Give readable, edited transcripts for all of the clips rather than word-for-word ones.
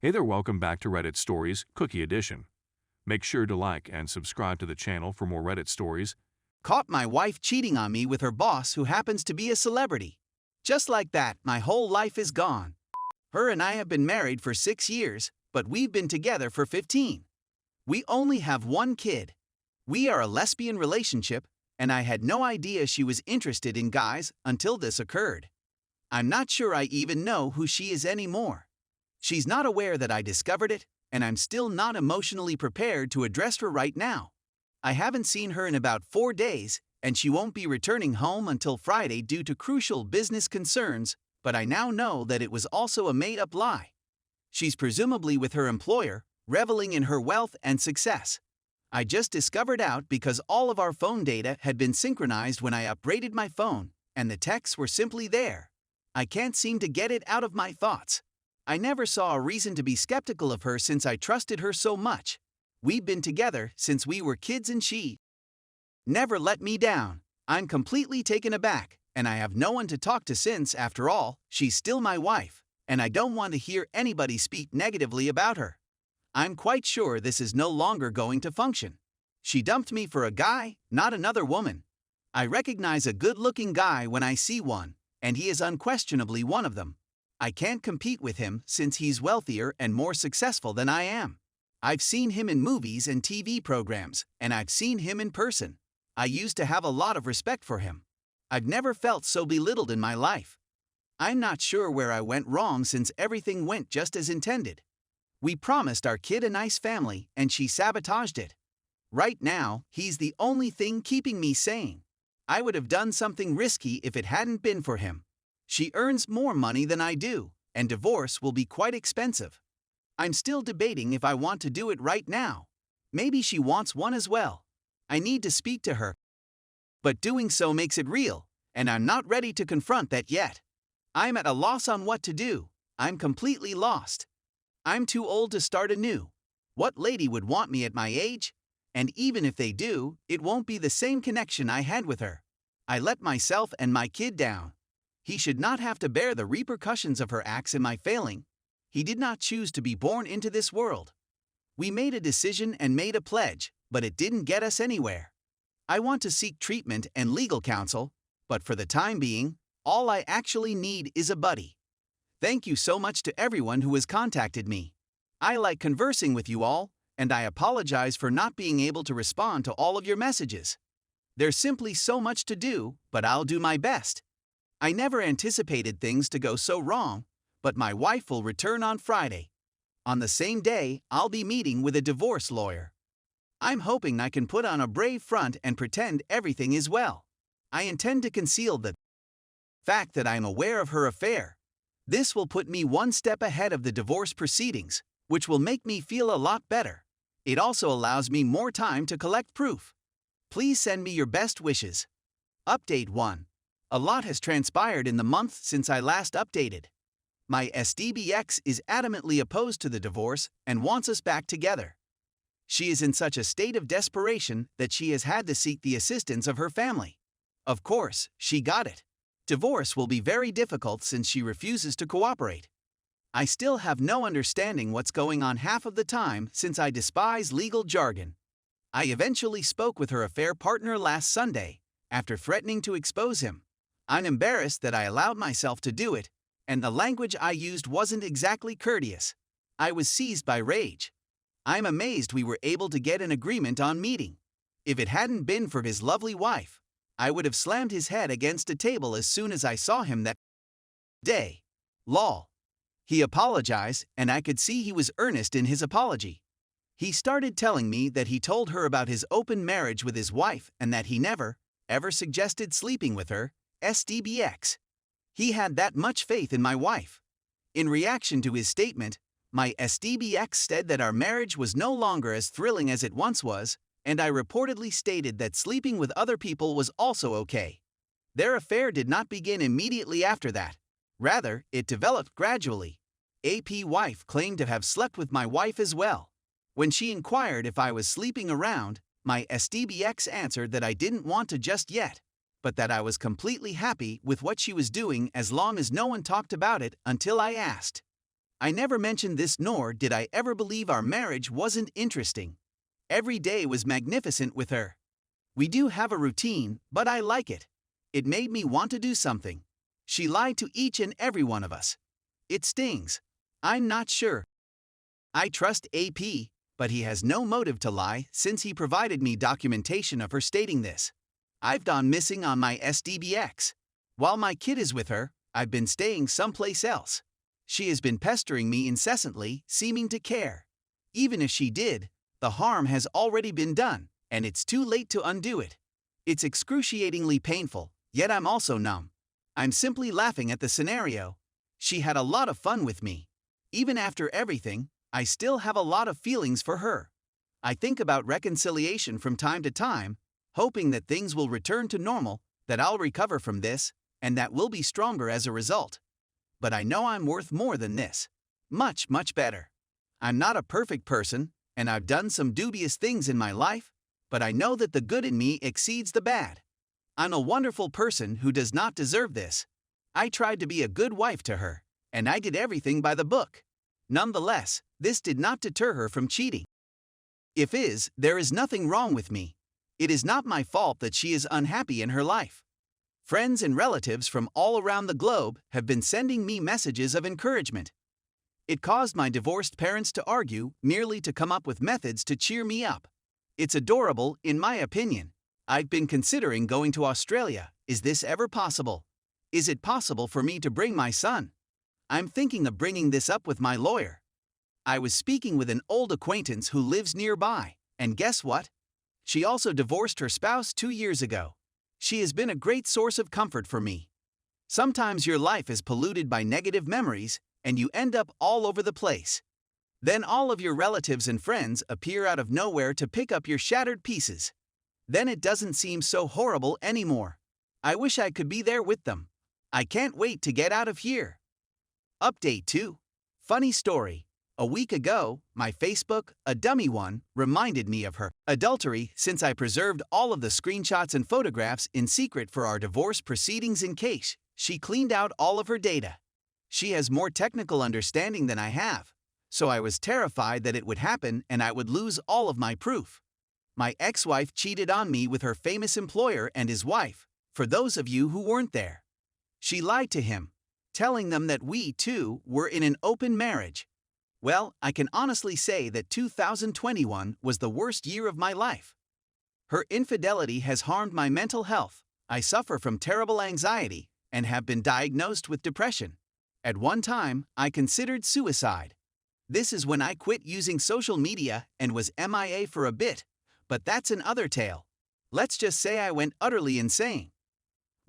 Hey there, welcome back to Reddit Stories, Cookie Edition. Make sure to like and subscribe to the channel for more Reddit stories. Caught my wife cheating on me with her boss who happens to be a celebrity. Just like that, my whole life is gone. Her and I have been married for 6 years, but we've been together for 15. We only have one kid. We are a lesbian relationship, and I had no idea she was interested in guys until this occurred. I'm not sure I even know who she is anymore. She's not aware that I discovered it, and I'm still not emotionally prepared to address her right now. I haven't seen her in about 4 days, and she won't be returning home until Friday due to crucial business concerns, but I now know that it was also a made-up lie. She's presumably with her employer, reveling in her wealth and success. I just discovered out because all of our phone data had been synchronized when I upgraded my phone, and the texts were simply there. I can't seem to get it out of my thoughts. I never saw a reason to be skeptical of her since I trusted her so much. We've been together since we were kids and she never let me down. I'm completely taken aback, and I have no one to talk to since, after all, she's still my wife, and I don't want to hear anybody speak negatively about her. I'm quite sure this is no longer going to function. She dumped me for a guy, not another woman. I recognize a good-looking guy when I see one, and he is unquestionably one of them. I can't compete with him since he's wealthier and more successful than I am. I've seen him in movies and TV programs, and I've seen him in person. I used to have a lot of respect for him. I've never felt so belittled in my life. I'm not sure where I went wrong since everything went just as intended. We promised our kid a nice family, and she sabotaged it. Right now, he's the only thing keeping me sane. I would have done something risky if it hadn't been for him. She earns more money than I do, and divorce will be quite expensive. I'm still debating if I want to do it right now. Maybe she wants one as well. I need to speak to her. But doing so makes it real, and I'm not ready to confront that yet. I'm at a loss on what to do. I'm completely lost. I'm too old to start anew. What lady would want me at my age? And even if they do, it won't be the same connection I had with her. I let myself and my kid down. He should not have to bear the repercussions of her acts in my failing. He did not choose to be born into this world. We made a decision and made a pledge, but it didn't get us anywhere. I want to seek treatment and legal counsel, but for the time being, all I actually need is a buddy. Thank you so much to everyone who has contacted me. I like conversing with you all, and I apologize for not being able to respond to all of your messages. There's simply so much to do, but I'll do my best. I never anticipated things to go so wrong, but my wife will return on Friday. On the same day, I'll be meeting with a divorce lawyer. I'm hoping I can put on a brave front and pretend everything is well. I intend to conceal the fact that I'm aware of her affair. This will put me one step ahead of the divorce proceedings, which will make me feel a lot better. It also allows me more time to collect proof. Please send me your best wishes. Update 1. A lot has transpired in the month since I last updated. My SDBX is adamantly opposed to the divorce and wants us back together. She is in such a state of desperation that she has had to seek the assistance of her family. Of course, she got it. Divorce will be very difficult since she refuses to cooperate. I still have no understanding what's going on half of the time since I despise legal jargon. I eventually spoke with her affair partner last Sunday, after threatening to expose him. I'm embarrassed that I allowed myself to do it, and the language I used wasn't exactly courteous. I was seized by rage. I'm amazed we were able to get an agreement on meeting. If it hadn't been for his lovely wife, I would have slammed his head against a table as soon as I saw him that day. Lol. He apologized, and I could see he was earnest in his apology. He started telling me that he told her about his open marriage with his wife and that he never, ever suggested sleeping with her, SDBX. He had that much faith in my wife. In reaction to his statement, my SDBX said that our marriage was no longer as thrilling as it once was, and I reportedly stated that sleeping with other people was also okay. Their affair did not begin immediately after that. Rather, it developed gradually. AP wife claimed to have slept with my wife as well. When she inquired if I was sleeping around, my SDBX answered that I didn't want to just yet, but that I was completely happy with what she was doing as long as no one talked about it until I asked. I never mentioned this, nor did I ever believe our marriage wasn't interesting. Every day was magnificent with her. We do have a routine, but I like it. It made me want to do something. She lied to each and every one of us. It stings. I'm not sure. I trust AP, but he has no motive to lie since he provided me documentation of her stating this. I've gone missing on my SDBX. While my kid is with her, I've been staying someplace else. She has been pestering me incessantly, seeming to care. Even if she did, the harm has already been done, and it's too late to undo it. It's excruciatingly painful, yet I'm also numb. I'm simply laughing at the scenario. She had a lot of fun with me. Even after everything, I still have a lot of feelings for her. I think about reconciliation from time to time, hoping that things will return to normal, that I'll recover from this, and that we'll be stronger as a result. But I know I'm worth more than this. Much, much better. I'm not a perfect person, and I've done some dubious things in my life, but I know that the good in me exceeds the bad. I'm a wonderful person who does not deserve this. I tried to be a good wife to her, and I did everything by the book. Nonetheless, this did not deter her from cheating. There is nothing wrong with me. It is not my fault that she is unhappy in her life. Friends and relatives from all around the globe have been sending me messages of encouragement. It caused my divorced parents to argue merely to come up with methods to cheer me up. It's adorable, in my opinion. I've been considering going to Australia. Is this ever possible? Is it possible for me to bring my son? I'm thinking of bringing this up with my lawyer. I was speaking with an old acquaintance who lives nearby, and guess what? She also divorced her spouse 2 years ago. She has been a great source of comfort for me. Sometimes your life is polluted by negative memories, and you end up all over the place. Then all of your relatives and friends appear out of nowhere to pick up your shattered pieces. Then it doesn't seem so horrible anymore. I wish I could be there with them. I can't wait to get out of here. Update 2. Funny story. A week ago, my Facebook, a dummy one, reminded me of her adultery since I preserved all of the screenshots and photographs in secret for our divorce proceedings in case she cleaned out all of her data. She has more technical understanding than I have, so I was terrified that it would happen and I would lose all of my proof. My ex-wife cheated on me with her famous employer and his wife, for those of you who weren't there. She lied to him, telling them that we, too, were in an open marriage. Well, I can honestly say that 2021 was the worst year of my life. Her infidelity has harmed my mental health. I suffer from terrible anxiety and have been diagnosed with depression. At one time, I considered suicide. This is when I quit using social media and was MIA for a bit, but that's another tale. Let's just say I went utterly insane.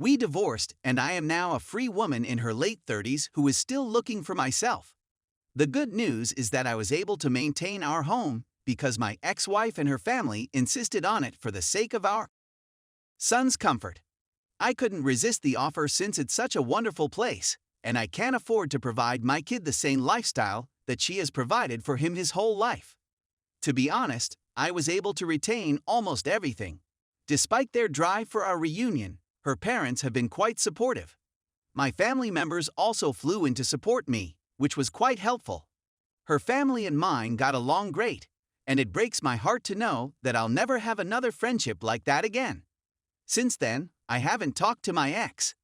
We divorced, and I am now a free woman in her late 30s who is still looking for myself. The good news is that I was able to maintain our home because my ex-wife and her family insisted on it for the sake of our son's comfort. I couldn't resist the offer since it's such a wonderful place, and I can't afford to provide my kid the same lifestyle that she has provided for him his whole life. To be honest, I was able to retain almost everything. Despite their drive for our reunion, her parents have been quite supportive. My family members also flew in to support me, which was quite helpful. Her family and mine got along great, and it breaks my heart to know that I'll never have another friendship like that again. Since then, I haven't talked to my ex.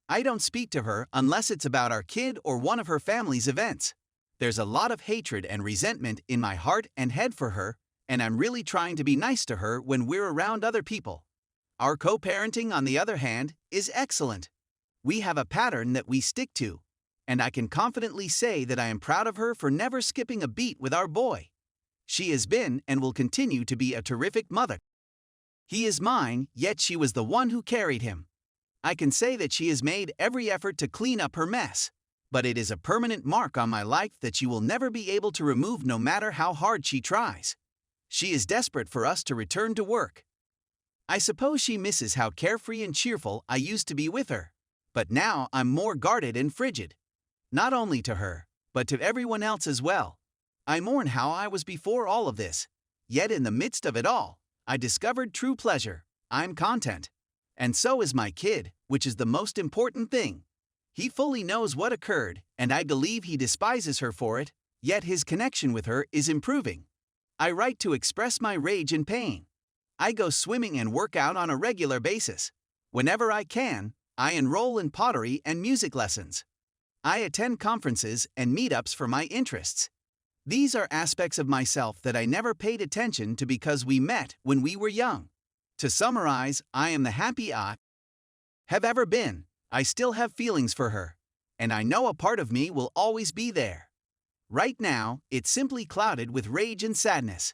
I don't speak to her unless it's about our kid or one of her family's events. There's a lot of hatred and resentment in my heart and head for her, and I'm really trying to be nice to her when we're around other people. Our co-parenting, on the other hand, is excellent. We have a pattern that we stick to, and I can confidently say that I am proud of her for never skipping a beat with our boy. She has been and will continue to be a terrific mother. He is mine, yet she was the one who carried him. I can say that she has made every effort to clean up her mess, but it is a permanent mark on my life that she will never be able to remove no matter how hard she tries. She is desperate for us to return to work. I suppose she misses how carefree and cheerful I used to be with her, but now I'm more guarded and frigid. Not only to her, but to everyone else as well. I mourn how I was before all of this, yet in the midst of it all, I discovered true pleasure. I'm content. And so is my kid, which is the most important thing. He fully knows what occurred, and I believe he despises her for it, yet his connection with her is improving. I write to express my rage and pain. I go swimming and work out on a regular basis. Whenever I can, I enroll in pottery and music lessons. I attend conferences and meetups for my interests. These are aspects of myself that I never paid attention to because we met when we were young. To summarize, I am the happy I have ever been. I still have feelings for her, and I know a part of me will always be there. Right now, it's simply clouded with rage and sadness.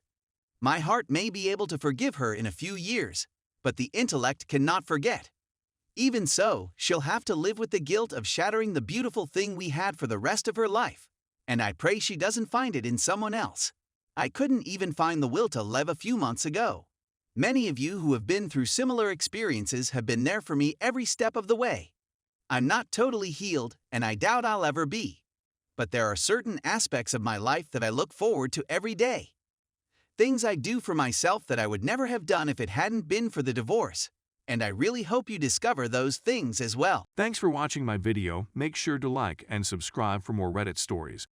My heart may be able to forgive her in a few years, but the intellect cannot forget. Even so, she'll have to live with the guilt of shattering the beautiful thing we had for the rest of her life, and I pray she doesn't find it in someone else. I couldn't even find the will to live a few months ago. Many of you who have been through similar experiences have been there for me every step of the way. I'm not totally healed, and I doubt I'll ever be. But there are certain aspects of my life that I look forward to every day. Things I do for myself that I would never have done if it hadn't been for the divorce. And I really hope you discover those things as well. Thanks for watching my video. Make sure to like and subscribe for more Reddit stories.